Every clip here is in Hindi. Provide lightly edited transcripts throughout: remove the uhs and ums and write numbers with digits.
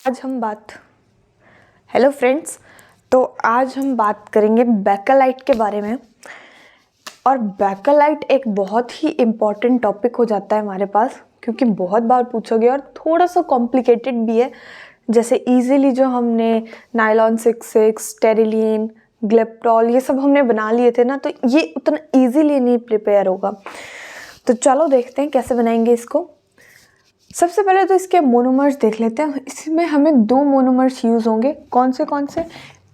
आज हम बात हेलो फ्रेंड्स, तो आज हम बात करेंगे बेकेलाइट के बारे में। और बेकेलाइट एक बहुत ही इम्पॉर्टेंट टॉपिक हो जाता है हमारे पास, क्योंकि बहुत बार पूछा गया और थोड़ा सा कॉम्प्लिकेटेड भी है। जैसे इजीली जो हमने नायलॉन 66, टेरिलीन, ग्लिप्टॉल ये सब हमने बना लिए थे ना, तो ये उतना इजीली नहीं प्रिपेयर होगा। तो चलो देखते हैं कैसे बनाएंगे इसको। सबसे पहले तो इसके मोनोमर्स देख लेते हैं। इसमें हमें दो मोनोमर्स यूज़ होंगे। कौन से?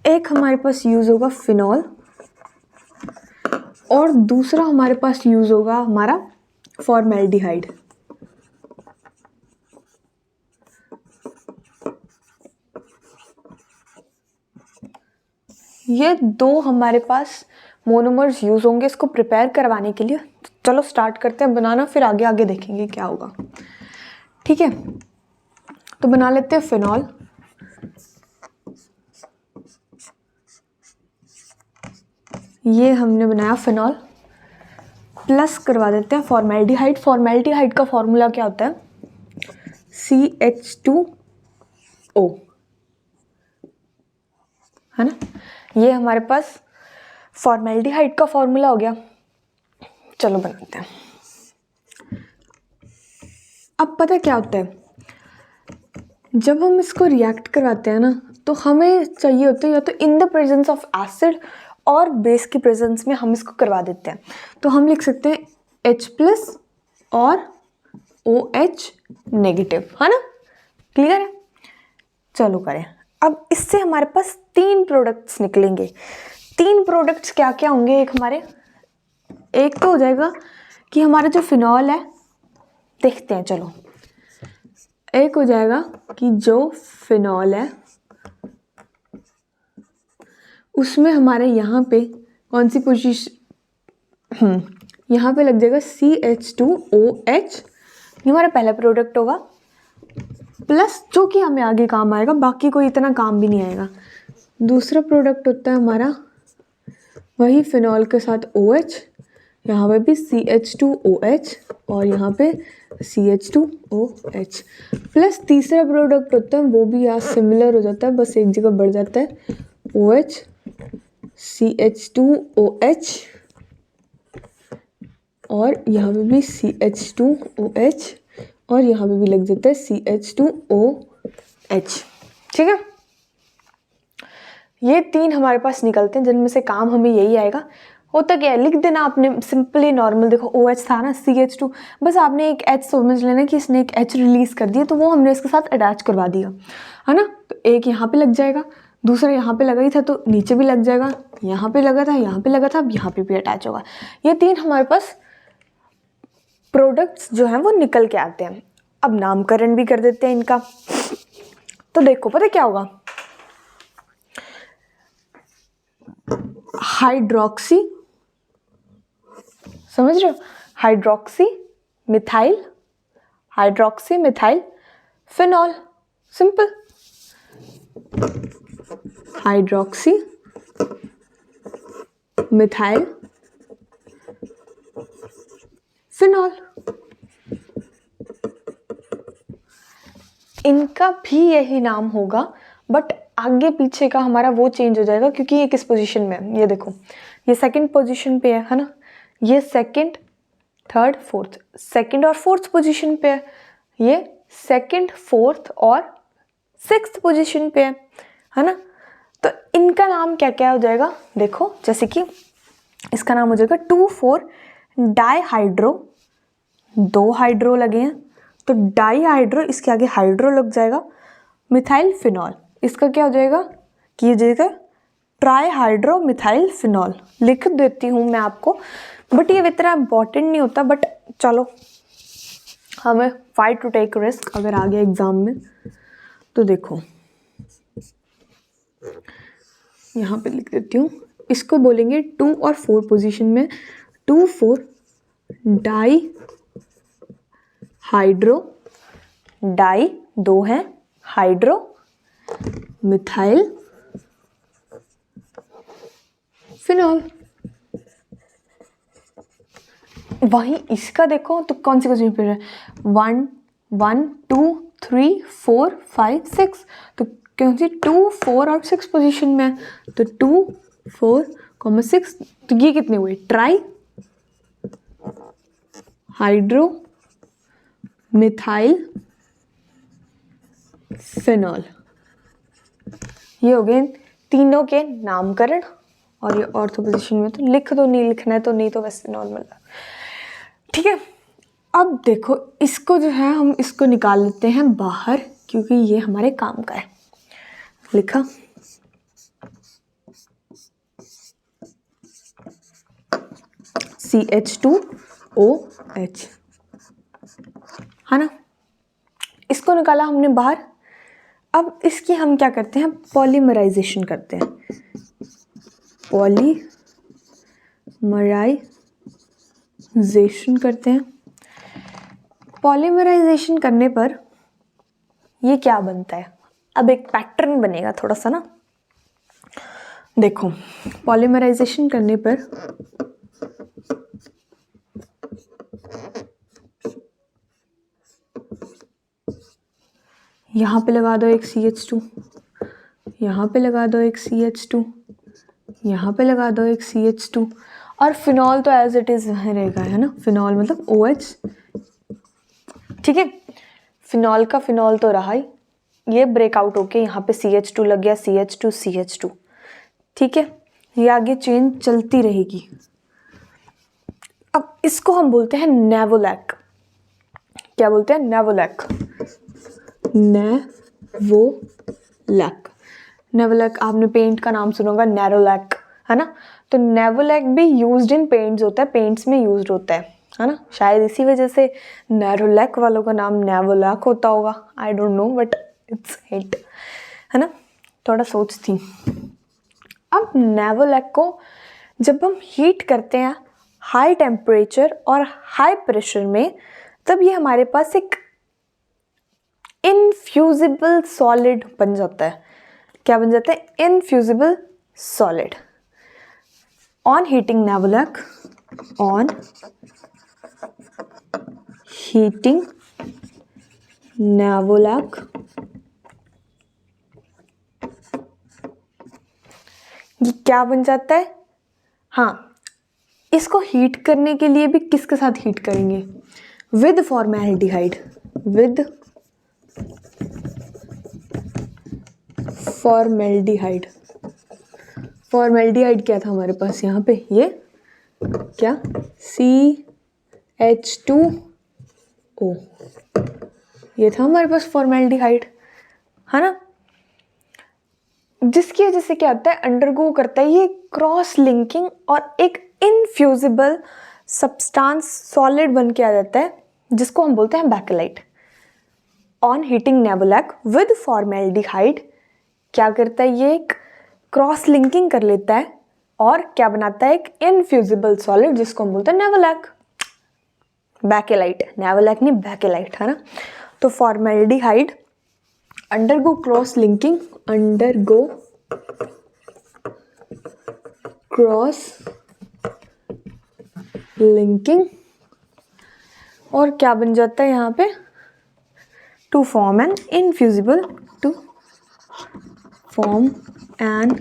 एक हमारे पास यूज़ होगा फिनॉल और दूसरा हमारे पास यूज़ होगा हमारा फॉर्मेल्डिहाइड। ये दो हमारे पास मोनोमर्स यूज़ होंगे इसको प्रिपेयर करवाने के लिए। तो चलो स्टार्ट करते हैं बनाना, फिर आगे आगे देखेंगे क्या होगा। ठीक है, तो बना लेते हैं फिनॉल। ये हमने बनाया फिनॉल, प्लस करवा देते हैं फॉर्मेल्डिहाइड। फॉर्मेल्डिहाइड का फॉर्मूला क्या होता है? CH2O, है ना। ये हमारे पास फॉर्मेल्डिहाइड का फॉर्मूला हो गया। चलो बनाते हैं। अब पता क्या होता है, जब हम इसको रिएक्ट करवाते हैं ना, तो हमें चाहिए होता है या तो in the presence of acid और बेस की प्रेजेंस में हम इसको करवा देते हैं। तो हम लिख सकते हैं H+ और OH नेगेटिव, है ना। क्लियर है? चलो करें। अब इससे हमारे पास 3 प्रोडक्ट्स निकलेंगे। 3 प्रोडक्ट्स क्या क्या होंगे? एक तो हो जाएगा कि हमारा जो फिनॉल है, देखते हैं चलो। एक हो जाएगा कि जो फिनॉल है उसमें हमारे यहाँ पे कौन सी पोजीशन, यहाँ पे लग जाएगा CH2OH। ये हमारा पहला प्रोडक्ट होगा, प्लस जो कि हमें आगे काम आएगा, बाकी कोई इतना काम भी नहीं आएगा। दूसरा प्रोडक्ट होता है हमारा वही फिनॉल के साथ OH, यहाँ पे भी CH2OH और यहाँ पे CH2OH। प्लस तीसरा प्रोडक्ट होता है वो भी यहाँ सिमिलर हो जाता है, बस एक जगह बढ़ जाता है, OH CH2OH और यहाँ पे भी CH2OH और यहाँ पे भी लग जाता है CH2OH। ठीक है, ये 3 हमारे पास निकलते हैं जिनमें से काम हमें यही आएगा। होता क्या है, लिख देना आपने सिंपली नॉर्मल। देखो OH था ना, CH2, बस आपने एक H समझ लेना कि इसने एक H रिलीज कर दिया, तो वो हमने इसके साथ अटैच करवा दिया, है ना। तो एक यहाँ पे लग जाएगा, दूसरा यहाँ पे लगा ही था तो नीचे भी लग जाएगा, यहाँ पे लगा था, यहाँ पे लगा था, अब यहाँ पे भी अटैच होगा। ये 3 हमारे पास प्रोडक्ट्स जो हैं वो निकल के आते हैं। अब नामकरण भी कर देते हैं इनका। तो देखो पता क्या होगा, हाइड्रोक्सी, समझ रहे हो, hydroxy methyl phenol. Simple, hydroxy methyl phenol. इनका भी यही नाम होगा, बट आगे पीछे का हमारा वो चेंज हो जाएगा, क्योंकि ये किस पोजीशन में है। ये देखो, ये सेकंड पोजीशन पे है ना। ये सेकंड, थर्ड, फोर्थ, सेकंड और फोर्थ पोजीशन पे है। ये सेकंड, फोर्थ और 6th पोजीशन पे है ना। तो इनका नाम क्या क्या हो जाएगा? देखो, जैसे कि इसका नाम हो जाएगा 2,4 डाईहाइड्रो, 2 हाइड्रो लगे हैं तो डाईहाइड्रो, इसके आगे हाइड्रो लग जाएगा, मिथाइल फिनॉल। इसका क्या हो जाएगा कि ये जगह ट्राईहाइड्रो मिथाइल फिनॉल लिख देती हूँ मैं आपको, बट ये इतना इम्पॉर्टेंट नहीं होता। बट चलो, हमें फाइट टू टेक रिस्क अगर आ गया एग्जाम में। तो देखो यहाँ पे लिख देती हूँ, इसको बोलेंगे 2 और 4 पोजीशन में, 2,4 डाई हाइड्रो, डाई 2 है, हाइड्रो मिथाइल फिनॉल। वहीं इसका देखो तो कौन सी पोजीशन पे है, 1, 1, 2, 3 4 5 6, तो कौन सी 2 4 और 6 पोजीशन में है, तो 2 4 6, तो ये कितने हुए, ट्राई हाइड्रो मिथाइल फिनॉल। ये हो गए तीनों के नामकरण, और ये ऑर्थो पोजीशन में तो लिख दो, नहीं लिखना है तो नहीं, तो वैसे नॉर्मल है, ठीक है। अब देखो इसको जो है हम इसको निकाल लेते हैं बाहर, क्योंकि ये हमारे काम का है। लिखा CH2OH, है ना, इसको निकाला हमने बाहर। अब इसकी हम क्या करते हैं, पॉलीमराइजेशन करते हैं। पॉलीमराइजेशन करते हैं। पॉलीमराइजेशन करने पर ये क्या बनता है, अब एक पैटर्न बनेगा थोड़ा सा ना। देखो पॉलीमराइजेशन करने पर यहाँ पे लगा दो एक CH2, यहाँ पे लगा दो एक CH2, यहाँ पे लगा दो एक CH2, और फिनॉल तो एज इट इज़ रहेगा, है ना, फिनॉल मतलब OH, ठीक है। फिनॉल का फिनॉल तो रहा ही, ये ब्रेकआउट होके यहाँ पे CH2 लग गया, CH2 CH2, ठीक है। ये आगे चेन चलती रहेगी। अब इसको हम बोलते हैं नेवोलैक। क्या बोलते हैं, नेवोलैक। नेवोलैक, नेवोलैक आपने पेंट का नाम सुना होगा, नैरोलैक, है ना, तो नेवोलैक भी यूज्ड इन पेंट्स होता है, पेंट्स में यूज्ड होता है ना, शायद इसी वजह से नैरोलैक वालों का नाम नेवोलैक होता होगा, I don't know, but it's hit, है ना, थोड़ा सोच थी। अब नेवोलैक को जब हम हीट करते हैं हाई टेम्परेचर और हाई प्रेशर में, तब ये हमारे पास एक इनफ्यूजिबल सॉलिड बन जाता है। क्या बन जाता है, infusible solid. On heating novolac, on heating novolac, ये क्या बन जाता है, हाँ, इसको हीट करने के लिए भी किसके साथ हीट करेंगे, with formaldehyde, with formaldehyde. Formaldehyde क्या था हमारे पास यहाँ पे, ये क्या, CH2O, ये था हमारे पास फॉर्मेल्डिहाइड, है ना, जिसकी वजह से क्या होता है, अंडरगो करता है ये क्रॉस लिंकिंग और एक इनफ्यूजिबल सब्सटेंस सॉलिड बन के आ जाता है, जिसको हम बोलते हैं bakelite. On heating novolac with formaldehyde क्या करता है, ये एक क्रॉस लिंकिंग कर लेता है और क्या बनाता है, एक इनफ्यूजिबल सॉलिड, जिसको हम बोलते हैं नेवोलैक, बैकेलाइट, नेवोलैक नहीं बैकेलाइट, है ना। तो formaldehyde undergo cross linking, undergo cross linking, और क्या बन जाता है यहाँ पे, to form an infusible, to form an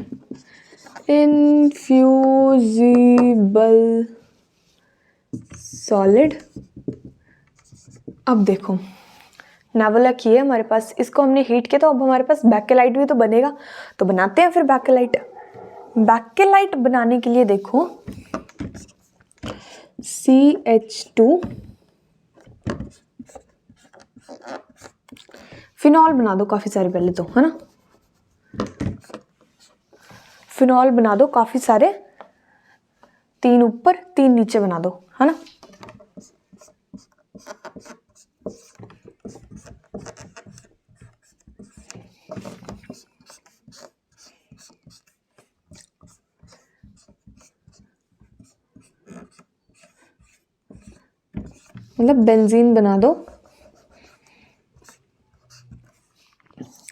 infusible solid. अब देखो नेवोलैक ये है हमारे पास, इसको हमने हीट किया तो अब हमारे पास बैकेलाइट भी तो बनेगा, तो बनाते हैं फिर बैकेलाइट। बैकेलाइट बनाने के लिए देखो CH2, फिनॉल बना दो काफी सारे पहले तो, है ना, फिनॉल बना दो काफी सारे, 3 ऊपर 3 नीचे बना दो, है ना। मतलब बेंजीन बना दो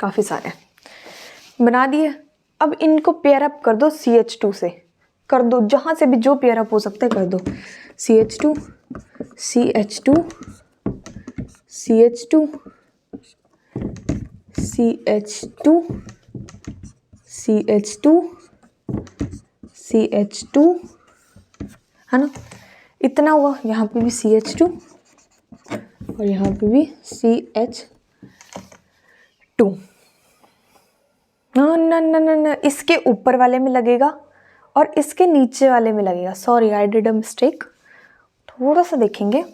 काफी सारे बना दिए। अब इनको पेयर अप कर दो CH2 से, कर दो जहां से भी जो पेयर अप हो सकता है कर दो, CH2 CH2 CH2 CH2 CH2 CH2, है ना, इतना हुआ। यहाँ पे भी CH2 और यहाँ पे भी CH2। ना, इसके ऊपर वाले में लगेगा और इसके नीचे वाले में लगेगा। Sorry, I did a mistake. थोड़ा सा देखेंगे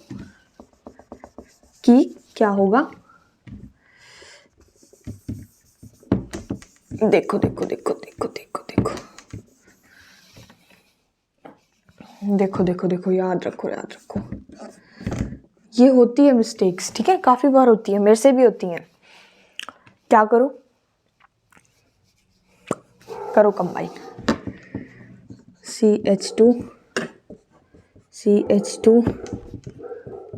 कि क्या होगा। देखो देखो देखो देखो देखो देखो देखो देखो देखो, याद रखो याद रखो। ये होती है मिस्टेक्स, ठीक है, काफ़ी बार होती है, मेरे से भी होती हैं। क्या करो, करो कंबाइन। CH2 CH2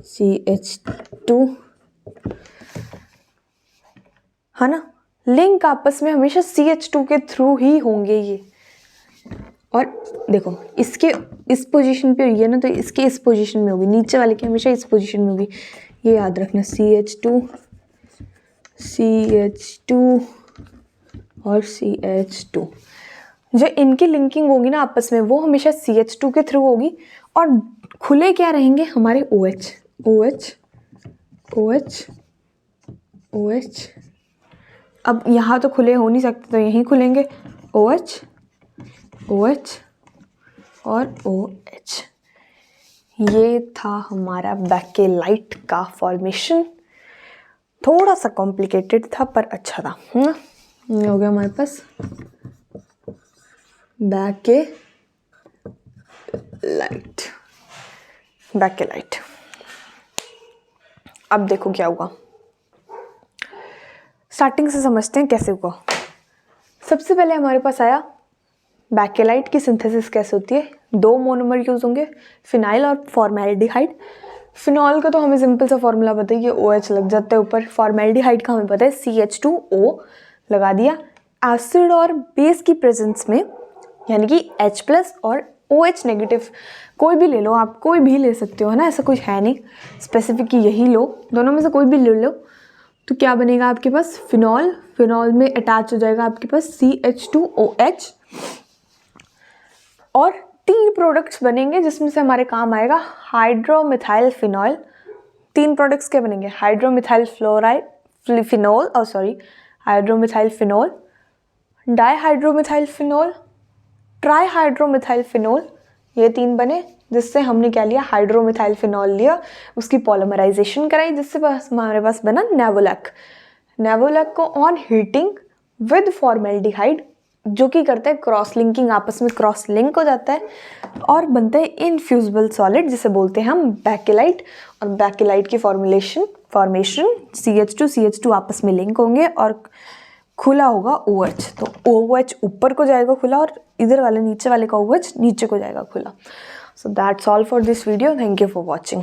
CH2, है ना। लिंक आपस में हमेशा CH2 के थ्रू ही होंगे ये। और देखो, इसके इस पोजीशन पे हुई है ना, तो इसके इस पोजीशन में होगी, नीचे वाले की हमेशा इस पोजीशन में होगी, ये याद रखना। CH2 CH2 और CH2, जो इनकी लिंकिंग होगी ना आपस में, वो हमेशा CH2 के थ्रू होगी। और खुले क्या रहेंगे हमारे OH OH OH OH। अब यहाँ तो खुले हो नहीं सकते, तो यहीं खुलेंगे OH OH और OH। ये था हमारा बैकेलाइट का फॉर्मेशन। थोड़ा सा कॉम्प्लिकेटेड था पर अच्छा था, है ना। ये हो गया हमारे पास बैकेलाइट। अब देखो क्या हुआ, स्टार्टिंग से समझते हैं कैसे हुआ। सबसे पहले हमारे पास आया बैकेलाइट की सिंथेसिस कैसे होती है। 2 मोनोमर यूज होंगे, फिनाइल और फॉर्मेल्डिहाइड। फिनॉल का तो हमें सिंपल सा फॉर्मूला पता है कि OH लग जाता है ऊपर। फॉर्मेल्डिहाइड का हमें पता है CH2O लगा दिया। एसिड और बेस की प्रेजेंस में, यानी कि H+ और OH नेगेटिव, कोई भी ले लो आप, कोई भी ले सकते हो, है ना, ऐसा कुछ है नहीं स्पेसिफिक कि यही लो, दोनों में से कोई भी ले लो। तो क्या बनेगा आपके पास, फिनॉल। फिनॉल में अटैच हो जाएगा आपके पास CH2OH और 3 प्रोडक्ट्स बनेंगे जिसमें से हमारे काम आएगा हाइड्रोमिथाइल फिनॉल। 3 प्रोडक्ट्स क्या बनेंगे, हाइड्रोमिथाइल फिनॉल, हाइड्रोमिथाइल फिनॉल, डाईहाइड्रोमिथाइल फिनॉल, ट्राईहाइड्रोमिथाइल फिनॉल। ये 3 बने, जिससे हमने क्या लिया, हाइड्रोमिथाइल फिनॉल लिया, उसकी पॉलीमराइजेशन कराई, जिससे बस हमारे पास बना नेवोलैक। नेवोलैक को ऑन हीटिंग विद फॉर्मेल्डिहाइड, जो कि करता है क्रॉस लिंकिंग, आपस में क्रॉस लिंक हो जाता है और बनता है इनफ्यूजिबल सॉलिड, जिसे बोलते हैं हम बैकेलाइट। और बैकेलाइट की फॉर्मेशन CH2 आपस में लिंक होंगे और खुला होगा OH। तो OH ऊपर को जाएगा खुला और इधर वाले नीचे वाले का OH नीचे को जाएगा खुला। So that's all for this video. Thank you for watching.